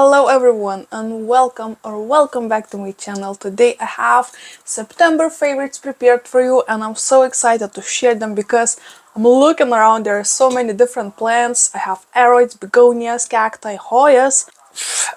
Hello everyone and welcome back to my channel. Today I have September favorites prepared for you and I'm so excited to share them because I'm looking around. There are so many different plants. I have aroids, begonias, cacti, Hoyas,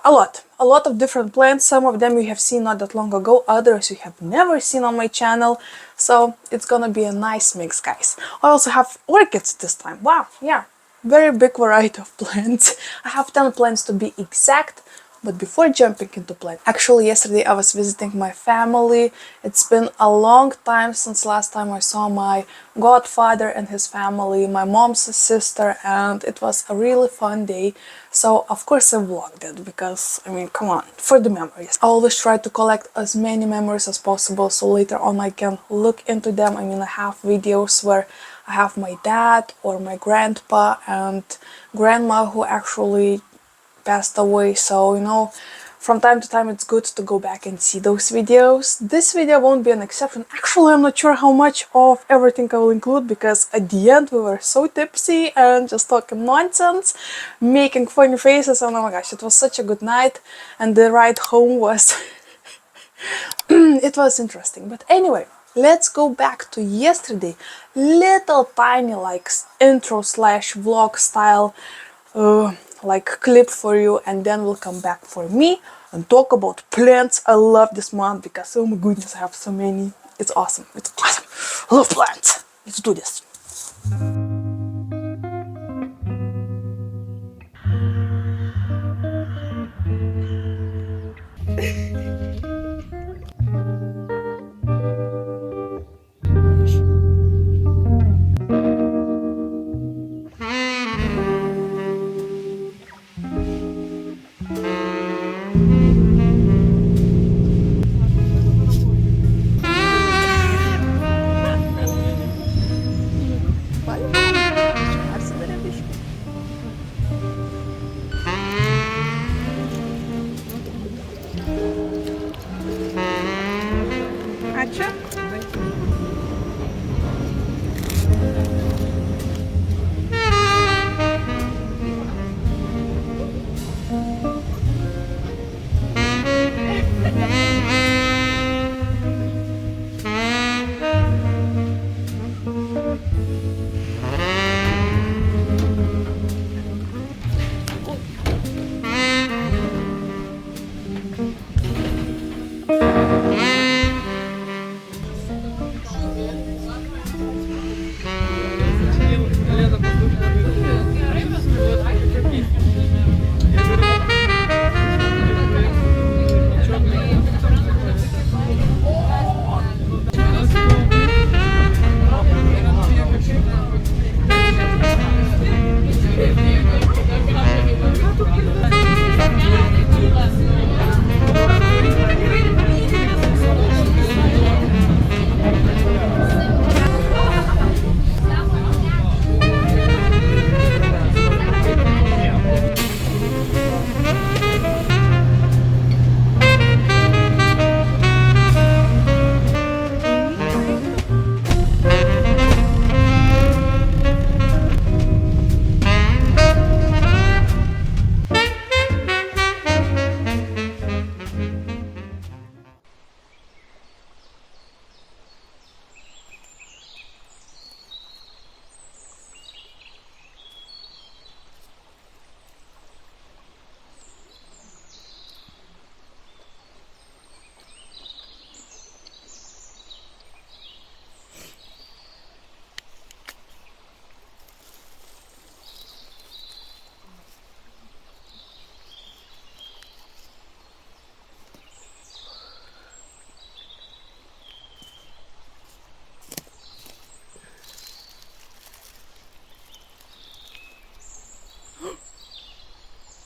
a lot of different plants. Some of them you have seen not that long ago, others you have never seen on my channel. So it's gonna be a nice mix, guys. I also have orchids this time. Wow, yeah. Very big variety of plants. I have 10 plants to be exact, but before jumping into plants, actually yesterday I was visiting my family. It's been a long time since last time I saw my godfather and his family, my mom's sister, and it was a really fun day. So of course I vlogged it because, I mean, come on, for the memories. I always try to collect as many memories as possible so later on I can look into them. I mean, I have videos where I have my dad or my grandpa and grandma who actually passed away, so from time to time it's good to go back and see those videos. This video won't be an exception. Actually, I'm not sure how much of everything I will include because at the end we were so tipsy and just talking nonsense, making funny faces, and oh my gosh, it was such a good night and the ride home was it was interesting. But anyway, let's go back to yesterday. Little tiny like intro slash vlog style like clip for you, and then we'll come back for me and talk about plants. I love this month because oh my goodness, I have so many. It's awesome. It's awesome. I love plants. Let's do this.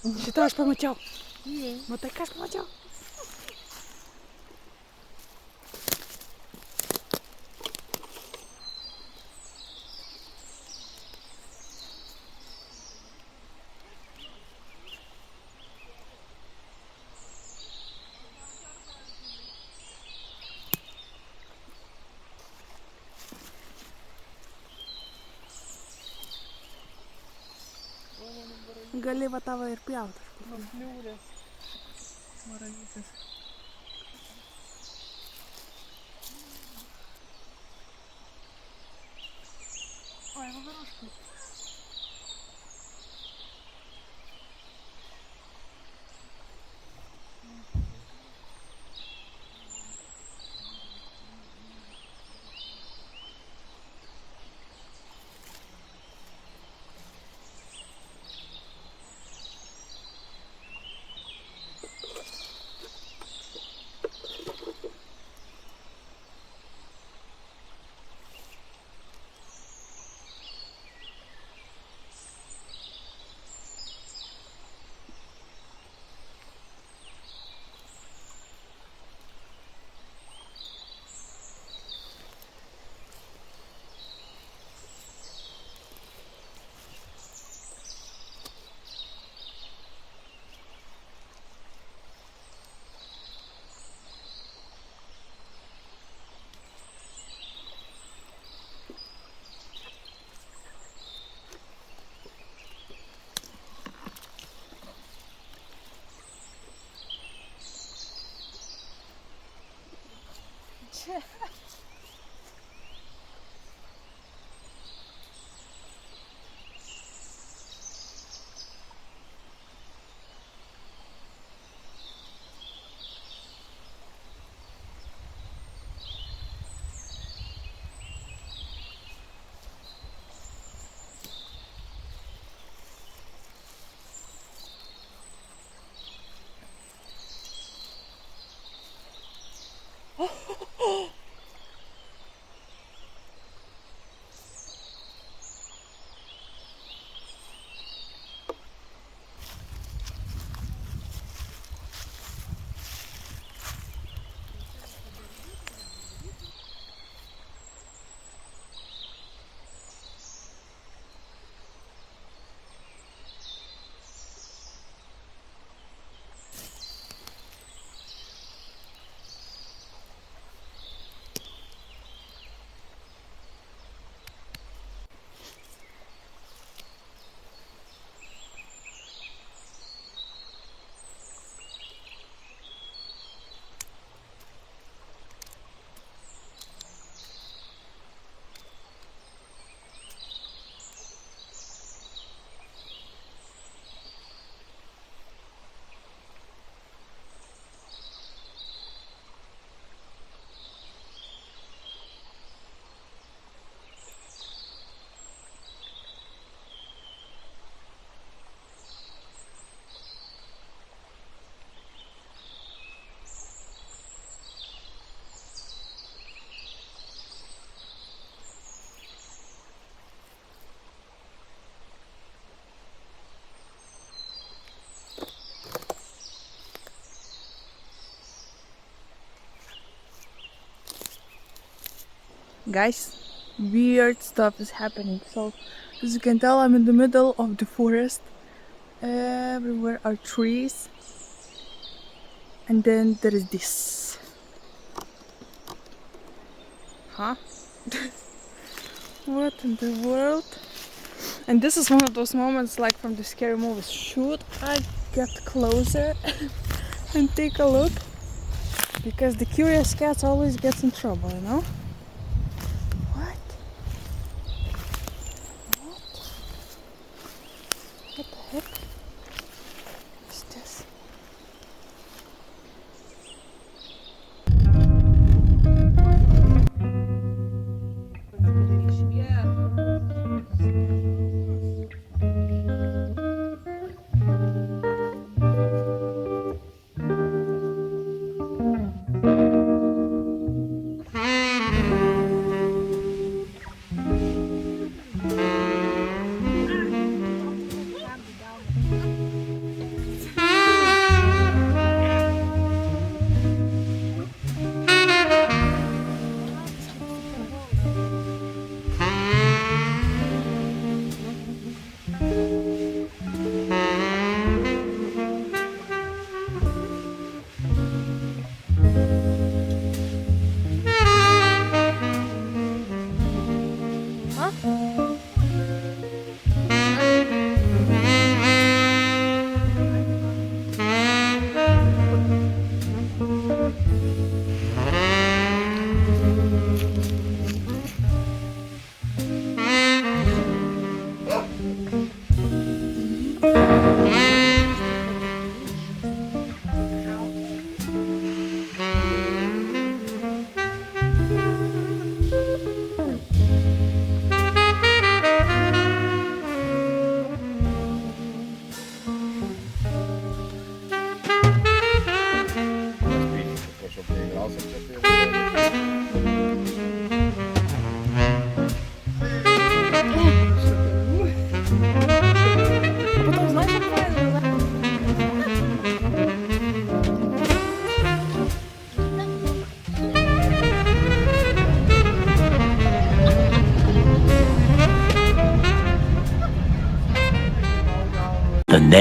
Šitą aš pamačiau. Matai, ką aš pamačiau? Gali va tavo ir pjauti. Variegated. Ой, горошку. Guys, weird stuff is happening. So, as you can tell, I'm in the middle of the forest. Everywhere are trees. And then there is this. Huh? What in the world? And this is one of those moments like from the scary movies. Should I get closer and take a look? Because the curious cat always gets in trouble, you know? What? What the heck is this?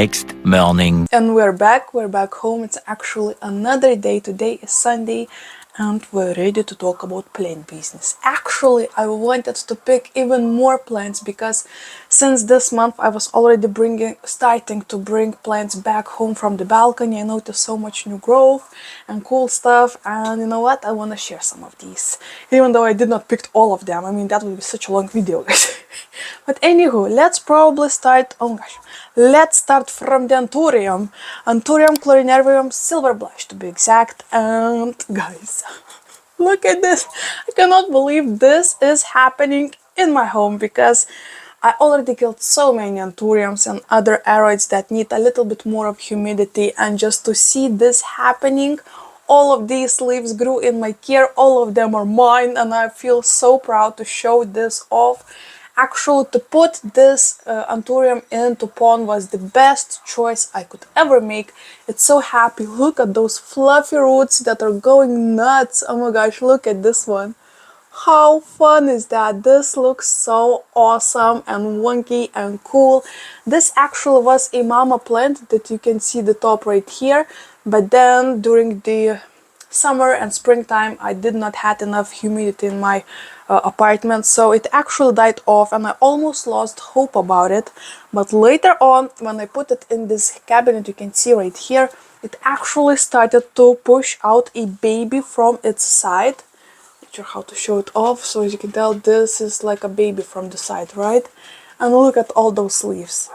next morning. And we're back home. It's actually another day. Today is Sunday and we're ready to talk about plant business. Actually, I wanted to pick even more plants because since this month I was already starting to bring plants back home from the balcony. I noticed so much new growth and cool stuff, and you know what? I want to share some of these. Even though I did not pick all of them. I mean, that would be such a long video, guys. But anywho, let's probably start, oh gosh, let's start from the Anthurium. Anthurium chlorinerium silver blush to be exact. And guys, look at this. I cannot believe this is happening in my home because I already killed so many Anthuriums and other aroids that need a little bit more of humidity, and just to see this happening, all of these leaves grew in my care, all of them are mine, and I feel so proud to show this off. Actually, to put this Anthurium into pond was the best choice I could ever make. It's so happy. Look at those fluffy roots that are going nuts. Oh my gosh, look at this one. How fun is that? This looks so awesome and wonky and cool. This actually was a mama plant that you can see the top right here, but then during the summer and springtime I did not had enough humidity in my apartment, so it actually died off and I almost lost hope about it. But later on, when I put it in this cabinet, you can see right here, it actually started to push out a baby from its side. Not sure how to show it off. So as you can tell, this is like a baby from the side, right? And look at all those leaves.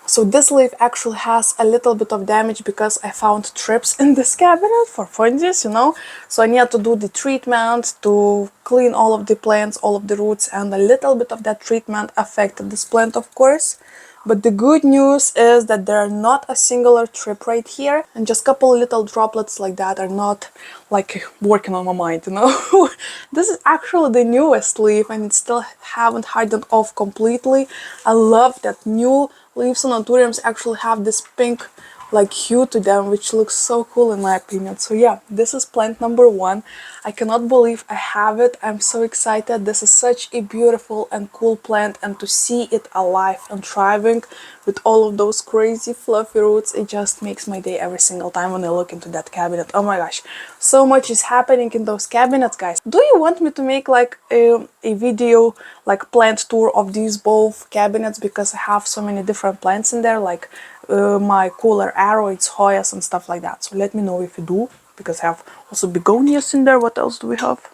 So this leaf actually has a little bit of damage because I found trips in this cabinet for fungus, you know. So I need to do the treatment to clean all of the plants, all of the roots, and a little bit of that treatment affected this plant, of course. But the good news is that there are not a singular trip right here, and just a couple little droplets like that are not like working on my mind, you know. This is actually the newest leaf and it still haven't hardened off completely. I love that new leaves on Anthuriums actually have this pink like hue to them, which looks so cool in my opinion. So yeah, this is plant number 1. I cannot believe I have it. I'm so excited. This is such a beautiful and cool plant, and to see it alive and thriving with all of those crazy fluffy roots, it just makes my day every single time when I look into that cabinet. Oh my gosh, so much is happening in those cabinets, guys. Do you want me to make like a video like plant tour of these both cabinets, because I have so many different plants in there, like my cooler aroids, Hoyas and stuff like that. So let me know if you do, because I have also begonias in there. What else do we have?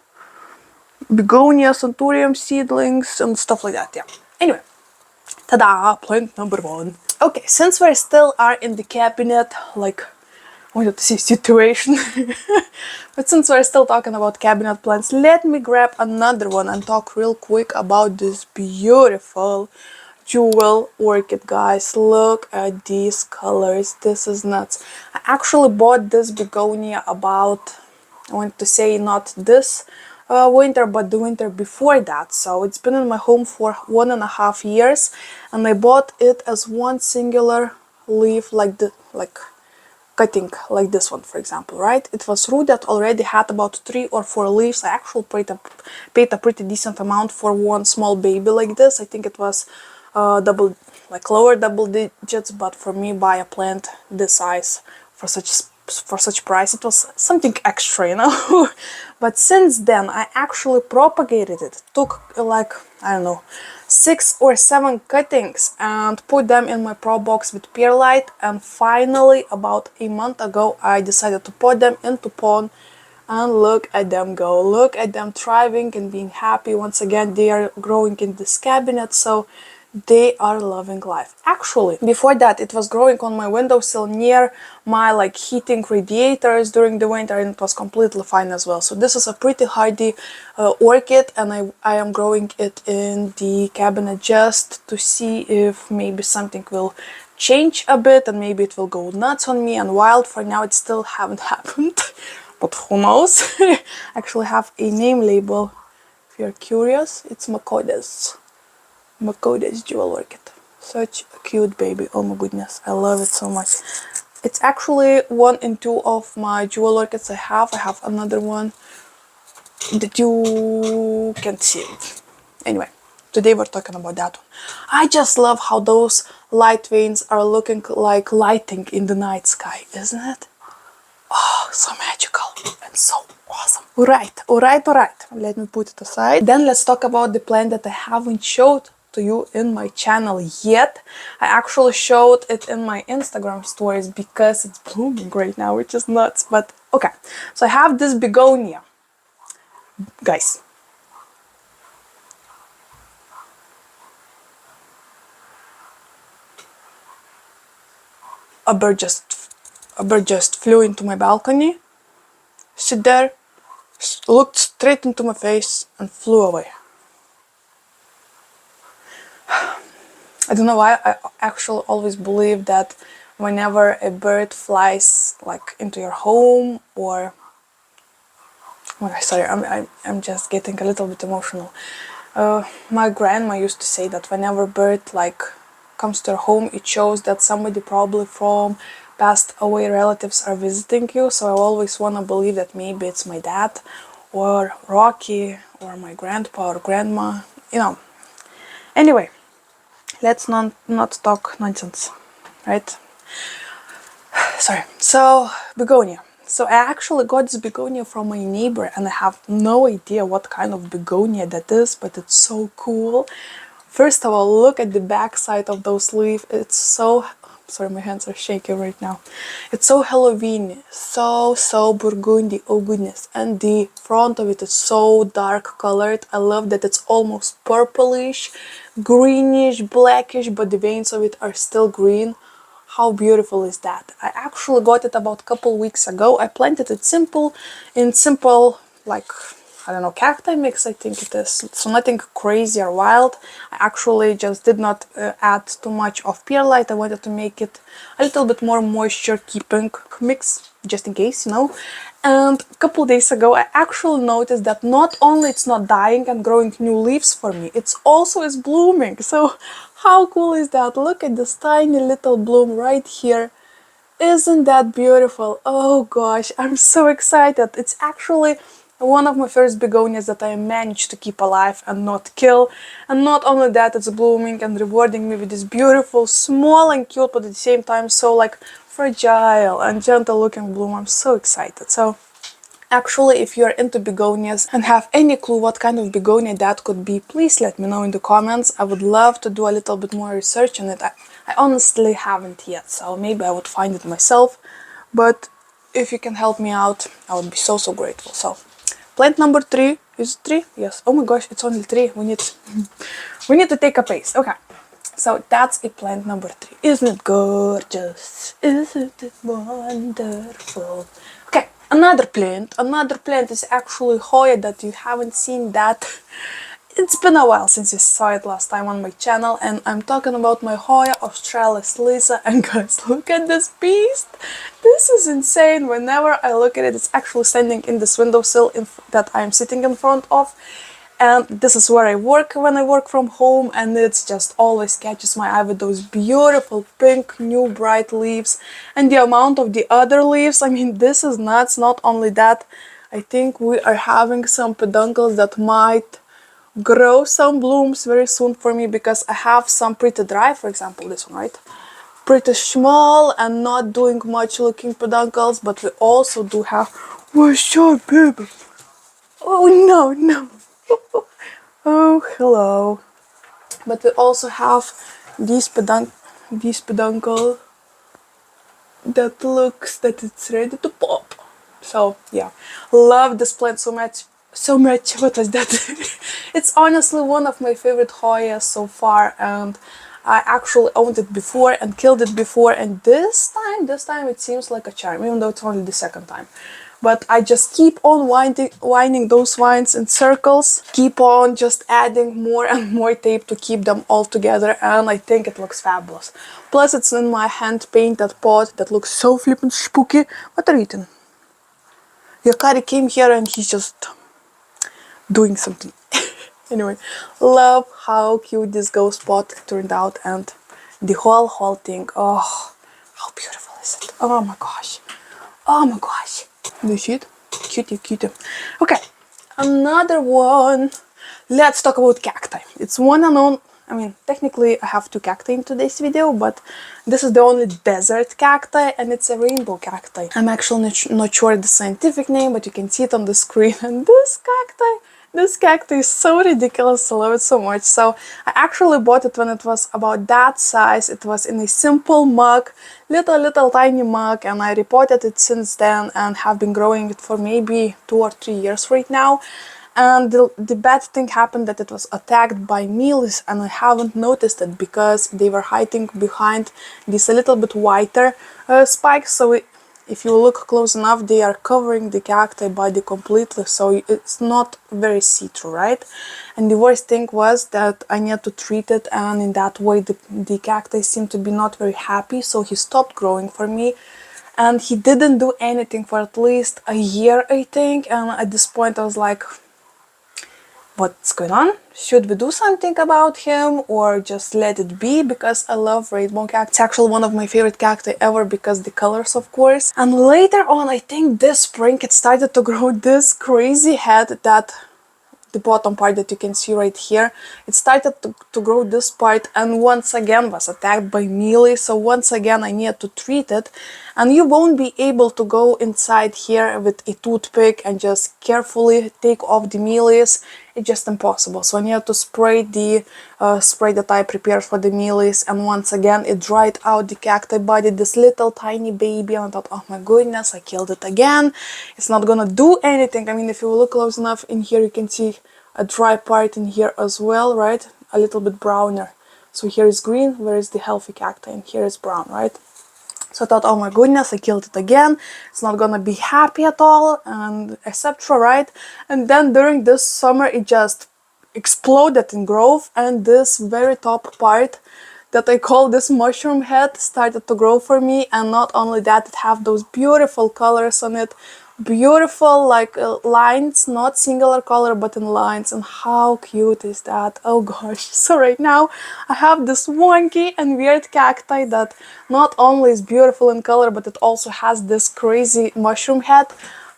Begonias, Anthurium seedlings and stuff like that, yeah. Anyway, ta-da, plant number 1. Okay, since we still are in the cabinet, like, I wanted to say situation, but since we're still talking about cabinet plants, let me grab another one and talk real quick about this beautiful jewel orchid, guys. Look at these colors. This is nuts. I actually bought this begonia about, I want to say not this winter, but the winter before that. So it's been in my home for 1.5 years, and I bought it as one singular leaf, like the cutting like this one, for example, right? It was root that already had about 3 or 4 leaves. I actually paid a pretty decent amount for one small baby like this. I think it was lower double digits, but for me, buy a plant this size for such price, it was something extra, you know. But since then I actually propagated it. Took like, I don't know, 6 or 7 cuttings and put them in my pro box with perlite, and finally about a month ago I decided to put them into pond, and look at them go. Look at them thriving and being happy. Once again, they are growing in this cabinet, so they are loving life. Actually, before that, it was growing on my windowsill near my like heating radiators during the winter, and it was completely fine as well. So this is a pretty hardy orchid, and I am growing it in the cabinet just to see if maybe something will change a bit and maybe it will go nuts on me and wild. For now, it still haven't happened, but who knows. I actually have a name label if you're curious. It's Makodes jewel orchid. Such a cute baby. Oh my goodness, I love it so much. It's actually 1 in 2 of my jewel orchids I have. I have another one that you can see. Anyway, today we're talking about that one. I just love how those light veins are looking like lighting in the night sky, isn't it? Oh, so magical and so awesome. Alright. Let me put it aside. Then let's talk about the plant that I haven't showed to you in my channel yet. I actually showed it in my Instagram stories because it's blooming right now, which is nuts. But okay, so I have this begonia. Guys. A bird just flew into my balcony, sit there, looked straight into my face and flew away. I don't know why, I actually always believe that whenever a bird flies like into your home or... Okay, sorry, I'm just getting a little bit emotional. My grandma used to say that whenever a bird like comes to your home, it shows that somebody probably from passed away relatives are visiting you. So I always want to believe that maybe it's my dad or Rocky or my grandpa or grandma, you know. Anyway, let's not talk nonsense, right? Sorry. So, begonia. So I actually got this begonia from my neighbor and I have no idea what kind of begonia that is, but it's so cool. First of all, look at the back side of those leaves. It's so... Sorry, my hands are shaking right now. It's so Halloween, so burgundy, oh goodness. And the front of it is so dark colored. I love that it's almost purplish, greenish, blackish, but the veins of it are still green. How beautiful is that? I actually got it about a couple weeks ago. I planted it in simple, like, I don't know, cacti mix, I think it is. So nothing crazy or wild. I actually just did not add too much of perlite. I wanted to make it a little bit more moisture keeping mix, just in case, you know. And a couple days ago, I actually noticed that not only it's not dying and growing new leaves for me, it's also is blooming. So how cool is that? Look at this tiny little bloom right here. Isn't that beautiful? Oh gosh, I'm so excited. It's actually one of my first begonias that I managed to keep alive and not kill. And not only that, it's blooming and rewarding me with this beautiful, small and cute, but at the same time so like fragile and gentle looking bloom. I'm so excited. So actually, if you're into begonias and have any clue what kind of begonia that could be, please let me know in the comments. I would love to do a little bit more research on it. I honestly haven't yet, so maybe I would find it myself. But if you can help me out, I would be so grateful. So, plant number 3. Is it 3? Yes. Oh my gosh, it's only 3. We need to take a pace. Okay. So that's a plant number 3. Isn't it gorgeous? Isn't it wonderful? Okay, another plant is actually Hoya that you haven't seen that. It's been a while since you saw it last time on my channel, and I'm talking about my Hoya of trellis Lisa. And guys, look at this beast! This is insane. Whenever I look at it, it's actually standing in this windowsill that I'm sitting in front of. And this is where I work when I work from home, and it just always catches my eye with those beautiful pink new bright leaves and the amount of the other leaves. I mean, this is nuts. Not only that, I think we are having some peduncles that might grow some blooms very soon for me, because I have some pretty dry, for example this one, right? Pretty small and not doing much looking peduncles, but we also do have... What's up, baby? Oh no. Oh, hello. But we also have these peduncle that looks that it's ready to pop. So yeah, love this plant so much. What was that? It's honestly one of my favorite Hoyas so far, and I actually owned it before and killed it before, and this time it seems like a charm, even though it's only the second time. But I just keep on winding those vines in circles, keep on just adding more and more tape to keep them all together, and I think it looks fabulous. Plus it's in my hand-painted pot that looks so flippin' spooky. What are you eating? Yakari came here and he's just doing something. Anyway, love how cute this ghost pot turned out, and the whole thing. Oh, how beautiful is it? Oh my gosh. Oh my gosh. Do you see it? Cutie. Okay, another one. let's talk about cacti. It's one unknown. I mean, technically I have two cacti in today's video, but this is the only desert cacti, and it's a rainbow cacti. I'm actually not sure the scientific name, but you can see it on the screen. And this cacti is so ridiculous. I love it so much. So I actually bought it when it was about that size. It was in a simple mug, little tiny mug, and I repotted it since then and have been growing it for maybe 2 or 3 years right now. And the bad thing happened that it was attacked by mealies, and I haven't noticed it because they were hiding behind these a little bit whiter spikes. So if you look close enough, they are covering the cacti body completely, so it's not very see-through, right? And the worst thing was that I needed to treat it, and in that way the cacti seemed to be not very happy, so he stopped growing for me. And he didn't do anything for at least a year, I think, and at this point I was like, what's going on? Should we do something about him or just let it be? Because I love rainbow cacti. It's actually one of my favorite cacti ever because the colors, of course. And later on, I think this spring, it started to grow this crazy head that the bottom part that you can see right here, it started to grow this part, and once again was attacked by mealy. So once again I needed to treat it, and you won't be able to go inside here with a toothpick and just carefully take off the mealies. It's just impossible. So I needed to spray the spray that I prepared for the mealies, and once again it dried out the cacti body, this little tiny baby, and I thought, oh my goodness, I killed it again. It's not gonna do anything. I mean, if you look close enough in here, you can see a dry part in here as well, right? A little bit browner. So here is green, where is the healthy cacti, and here is brown, right? So I thought, oh my goodness, I killed it again. It's not gonna be happy at all, and etc., right? And then during this summer, it just exploded in growth, and this very top part that I call this mushroom head started to grow for me. And not only that, it have those beautiful colors on it, beautiful like lines, not singular color but in lines, and how cute is that? Oh gosh. So right now I have this wonky and weird cacti that not only is beautiful in color, but it also has this crazy mushroom head.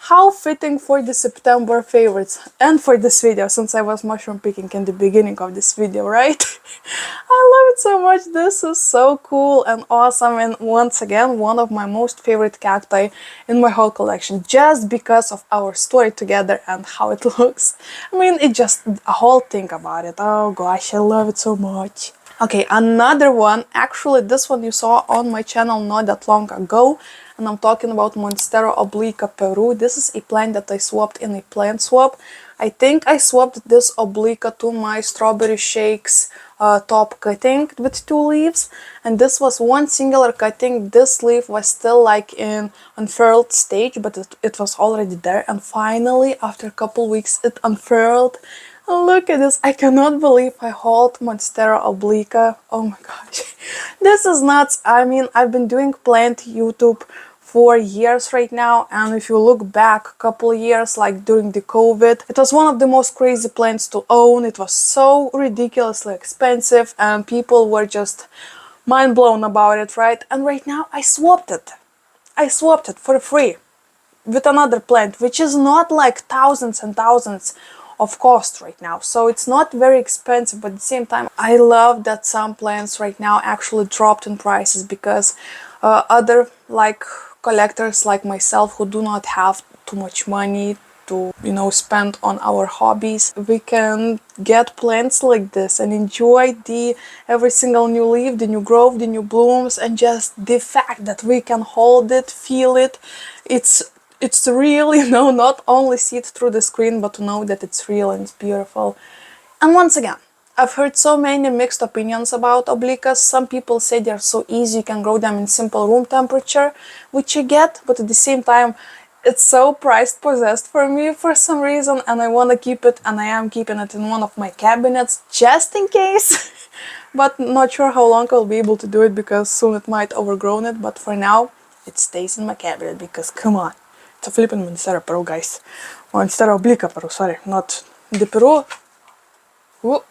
How fitting for the September favorites and for this video, since I was mushroom picking in the beginning of this video, right? I love it so much. This is so cool and awesome, and once again one of my most favorite cacti in my whole collection, just because of our story together and how it looks. I mean, it's just a whole thing about it. Oh gosh, I love it so much. Okay, another one, actually this one you saw on my channel not that long ago, and I'm talking about Monstera obliqua Peru. This is a plant that I swapped in a plant swap. I think I swapped this obliqua to my strawberry shakes top cutting with 2 leaves, and this was one singular cutting. This leaf was still like in unfurled stage, but it was already there, and finally after a couple weeks it unfurled. Look at this, I cannot believe I hold Monstera obliqua. Oh my gosh, this is nuts. I mean, I've been doing plant YouTube for years right now, and if you look back a couple years, like during the COVID, it was one of the most crazy plants to own. It was so ridiculously expensive and people were just mind blown about it, right? And right now I swapped it. I swapped it for free with another plant, which is not like thousands and thousands of cost right now, so it's not very expensive, but at the same time I love that some plants right now actually dropped in prices, because other like collectors like myself who do not have too much money to, you know, spend on our hobbies, we can get plants like this and enjoy the every single new leaf, the new growth, the new blooms, and just the fact that we can hold it, feel it. It's real, you know, not only see it through the screen, but to know that it's real and it's beautiful. And once again, I've heard so many mixed opinions about obliquas. Some people say they're so easy, you can grow them in simple room temperature, which I get, but at the same time, it's so priced possessed for me for some reason, and I want to keep it, and I am keeping it in one of my cabinets just in case. But not sure how long I'll be able to do it, because soon it might overgrown it, but for now, it stays in my cabinet, because come on. It's a flippin' Monstera Peru, guys. Monstera obliqua Peru, sorry, not the Peru. Ooh.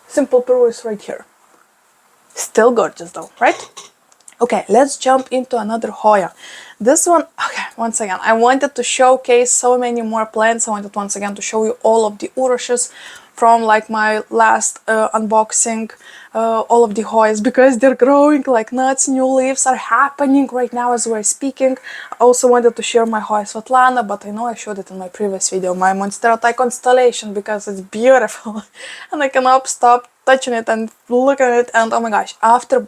Simple Peru is right here. Still gorgeous though, right? Okay, let's jump into another Hoya. This one, okay, once again, I wanted to showcase so many more plants. I wanted once again to show you all of the Orchids from like my last unboxing, all of the Hoyas, because they're growing like nuts. New leaves are happening right now as we're speaking. I also wanted to share my Hoya Svetlana, but I know I showed it in my previous video, my Monstera constellation, because it's beautiful and I cannot stop touching it and look at it. And oh my gosh,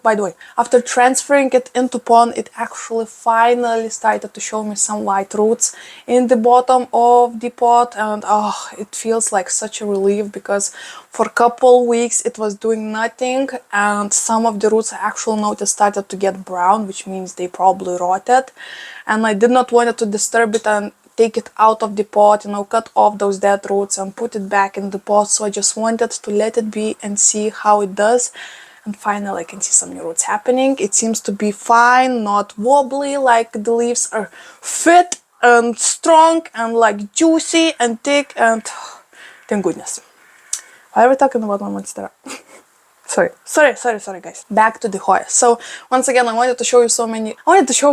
by the way, after transferring it into pot, it actually finally started to show me some white roots in the bottom of the pot, and oh, it feels like such a relief, because for a couple weeks it was doing nothing, and some of the roots I actually noticed started to get brown, which means they probably rotted, and I did not want to disturb it and take it out of the pot, cut off those dead roots and put it back in the pot. So I just wanted to let it be and see how it does. And finally I can see some new roots happening. It seems to be fine, not wobbly, like the leaves are fit and strong and like juicy and thick, and thank goodness. Why are we talking about my Monstera? Sorry, guys. Back to the Hoya. So once again, I wanted to show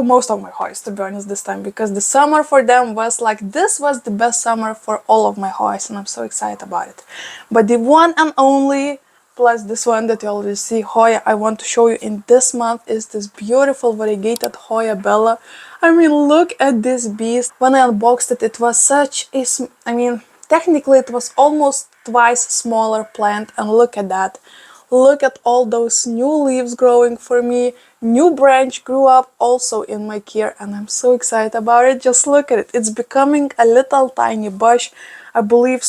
most of my Hoyas, to be honest, this time, because the summer for them was like, this was the best summer for all of my Hoyas, and I'm so excited about it. But the one and only, plus this one that you already see, Hoya, I want to show you in this month is this beautiful variegated Hoya Bella. I mean, look at this beast. When I unboxed it, it was such a, technically it was almost twice smaller plant, and look at that. Look at all those new leaves growing for me. New branch grew up also in my care, and I'm so excited about it. Just look at it. It's becoming a little tiny bush. I believe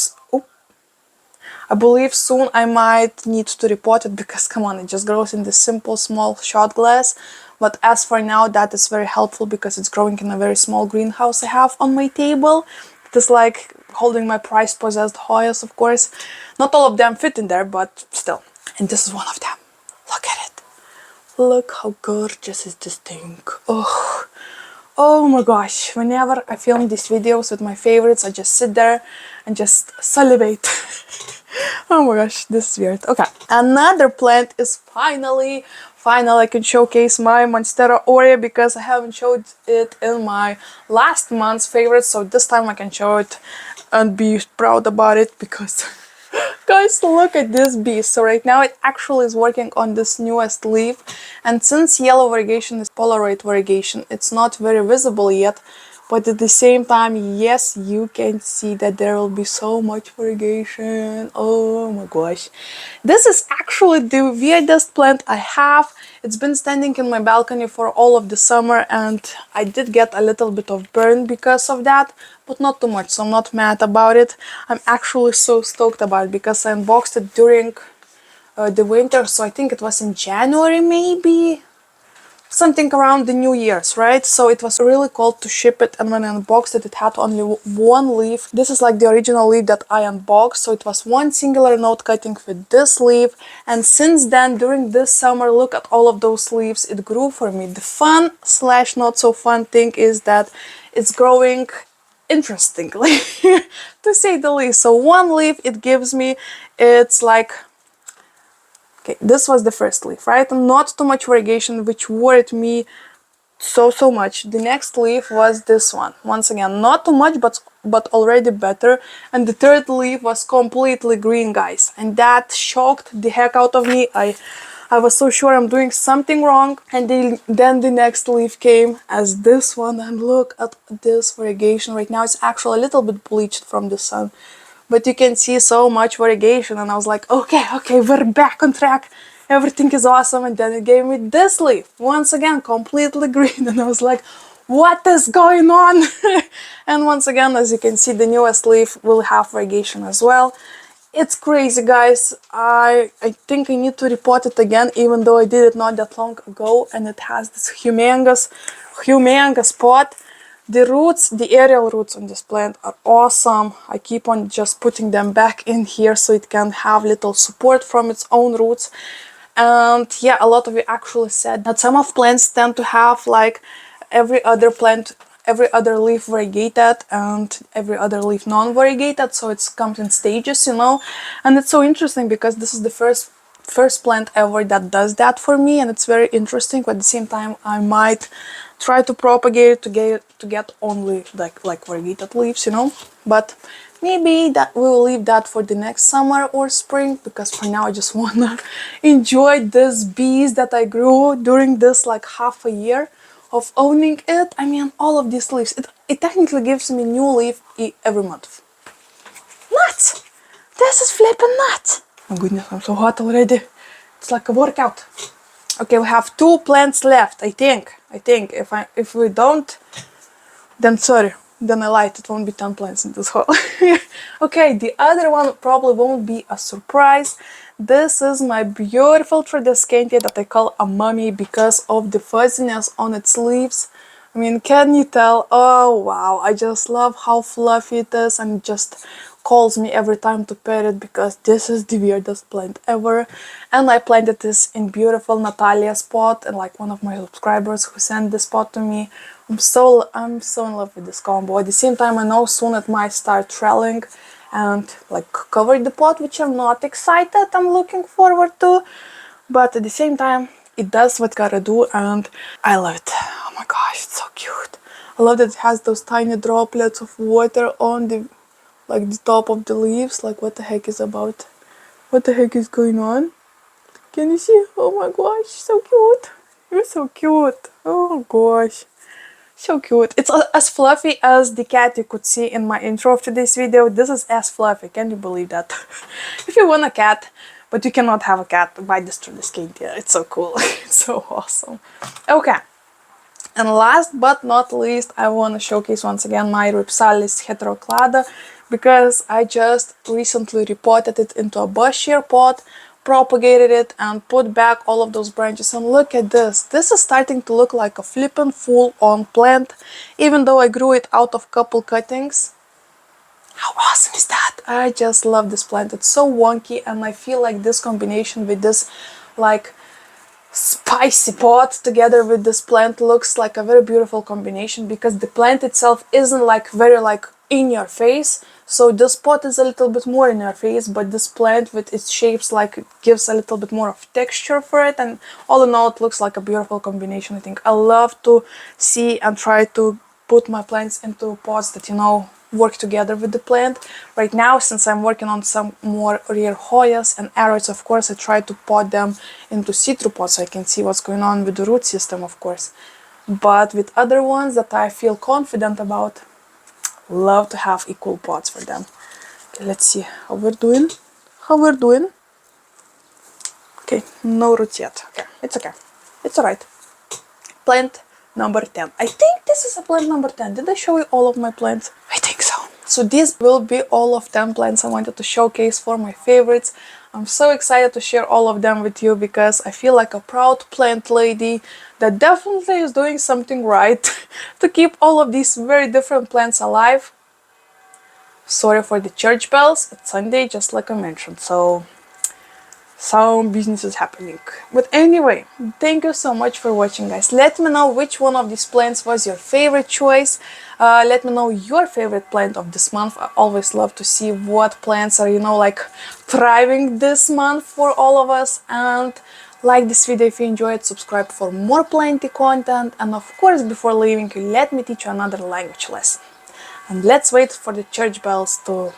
soon I might need to repot it, because come on, it just grows in this simple small shot glass. But as for now, that is very helpful, because it's growing in a very small greenhouse I have on my table. It is like holding my prized possessed Hoyas, of course. Not all of them fit in there, but still. And this is one of them. Look at it. Look how gorgeous is this thing. Oh my gosh. Whenever I film these videos with my favorites, I just sit there and just salivate. Oh my gosh, this is weird. Okay, another plant is finally I can showcase my Monstera Orchid, because I haven't showed it in my last month's favorites, so this time I can show it and be proud about it, because guys, look at this beast. So right now it actually is working on this newest leaf, and since yellow variegation is Polaroid variegation, it's not very visible yet, but at the same time, yes, you can see that there will be so much variegation. Oh my gosh. This is actually the weirdest plant I have. It's been standing in my balcony for all of the summer, and I did get a little bit of burn because of that, but not too much, so I'm not mad about it. I'm actually so stoked about it, because I unboxed it during the winter, so I think it was in January maybe? Something around the New Year's, right? So it was really cold to ship it, and when I unboxed it, it had only one leaf. This is like the original leaf that I unboxed, so it was one singular note cutting with this leaf, and since then, during this summer, look at all of those leaves it grew for me. The fun slash not so fun thing is that it's growing interestingly, to say the least. So one leaf it gives me, it's like, okay, this was the first leaf, right? Not too much variegation, which worried me so much. The next leaf was this one. Once again, not too much, but already better. And the third leaf was completely green, guys, and that shocked the heck out of me. I was so sure I'm doing something wrong. And then the next leaf came as this one, and look at this variegation. Right now it's actually a little bit bleached from the sun, but you can see so much variegation, and I was like, okay, we're back on track. Everything is awesome. And then it gave me this leaf, once again, completely green, and I was like, what is going on? And once again, as you can see, the newest leaf will have variegation as well. It's crazy, guys. I think I need to repot it again, even though I did it not that long ago, and it has this humongous pot. The roots, the aerial roots on this plant are awesome. I keep on just putting them back in here so it can have little support from its own roots. And yeah, a lot of you actually said that some of plants tend to have like every other leaf variegated and every other leaf non-variegated, so it comes in stages, And it's so interesting, because this is the first plant ever that does that for me, and it's very interesting. But at the same time, I might try to propagate it to get only like variegated leaves, you know. But maybe that we will leave that for the next summer or spring, because for now I just wanna enjoy this bees that I grew during this like half a year of owning it. I mean, all of these leaves, it technically gives me new leaf every month. Nuts! This is flipping nuts! Oh my goodness, I'm so hot already. It's like a workout. Okay, we have 2 plants left, I think. If we don't, then sorry. Then I lied, it won't be 10 plants in this hole. Okay, the other one probably won't be a surprise. This is my beautiful trellis that I call a mummy because of the fuzziness on its leaves. I mean, can you tell? Oh wow, I just love how fluffy it is, and it just calls me every time to pet it because this is the weirdest plant ever. And I planted this in beautiful Natalia's pot, and like one of my subscribers who sent this pot to me. I'm so in love with this combo. At the same time, I know soon it might start trailing and like cover the pot, which I'm not excited. I'm looking forward to, but at the same time, it does what it gotta do, and I love it. Oh my gosh, it's so cute. I love that it has those tiny droplets of water on the top of the leaves. Like, what the heck is about? What the heck is going on? Can you see? Oh my gosh, so cute. You're so cute. Oh gosh. So cute. It's as fluffy as the cat you could see in my intro of today's video. This is as fluffy. Can you believe that? If you want a cat, but you cannot have a cat, buy this trellis. Yeah, it's so cool. It's so awesome. Okay. And last but not least, I want to showcase once again my Ripsalis heteroclada, because I just recently repotted it into a bush-shear pot, propagated it, and put back all of those branches. And look at this. This is starting to look like a flippin' full-on plant, even though I grew it out of couple cuttings. How awesome is that? I just love this plant. It's so wonky, and I feel like this combination with this like spicy pot together with this plant looks like a very beautiful combination, because the plant itself isn't like very like in your face, so this pot is a little bit more in your face, but this plant with its shapes like gives a little bit more of texture for it, and all in all it looks like a beautiful combination. I think I love to see and try to put my plants into pots that, you know, work together with the plant. Right now, since I'm working on some more rare Hoyas and Arrows, of course, I try to pot them into see-through pots so I can see what's going on with the root system, of course. But with other ones that I feel confident about, love to have equal pots for them. Okay, let's see how we're doing. Okay, no roots yet. Okay, it's okay. It's alright. Plant number 10. I think this is a plant number 10. Did I show you all of my plants? I think so. So these will be all of 10 plants I wanted to showcase for my favorites. I'm so excited to share all of them with you because I feel like a proud plant lady that definitely is doing something right to keep all of these very different plants alive. Sorry for the church bells. It's Sunday, just like I mentioned, so some business is happening. But anyway, thank you so much for watching, guys. Let me know which one of these plants was your favorite choice. Let me know your favorite plant of this month. I always love to see what plants are, you know, like thriving this month for all of us. And like this video if you enjoyed, subscribe for more planty content. And of course, before leaving you, let me teach you another language lesson. And let's wait for the church bells to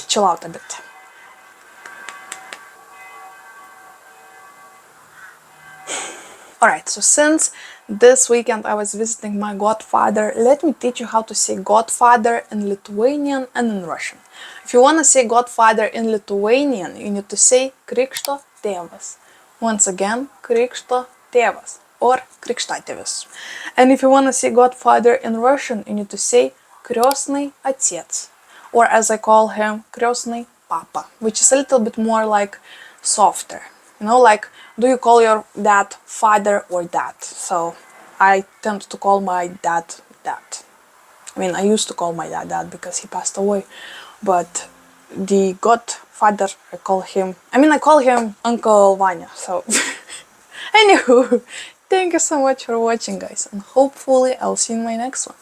chill out a bit. Alright, so since this weekend I was visiting my godfather, let me teach you how to say godfather in Lithuanian and in Russian. If you want to say godfather in Lithuanian, you need to say Krikšto tėvas. Once again, Krikšto tėvas or Krikštatėvis. And if you want to say godfather in Russian, you need to say Kriosny отец, or as I call him, Kriosny papa, which is a little bit more like softer. You know, like, do you call your dad father or dad? So I tend to call my dad dad. I mean, I used to call my dad dad because he passed away. But the godfather, I call him Uncle Vanya. So anywho, thank you so much for watching, guys. And hopefully I'll see you in my next one.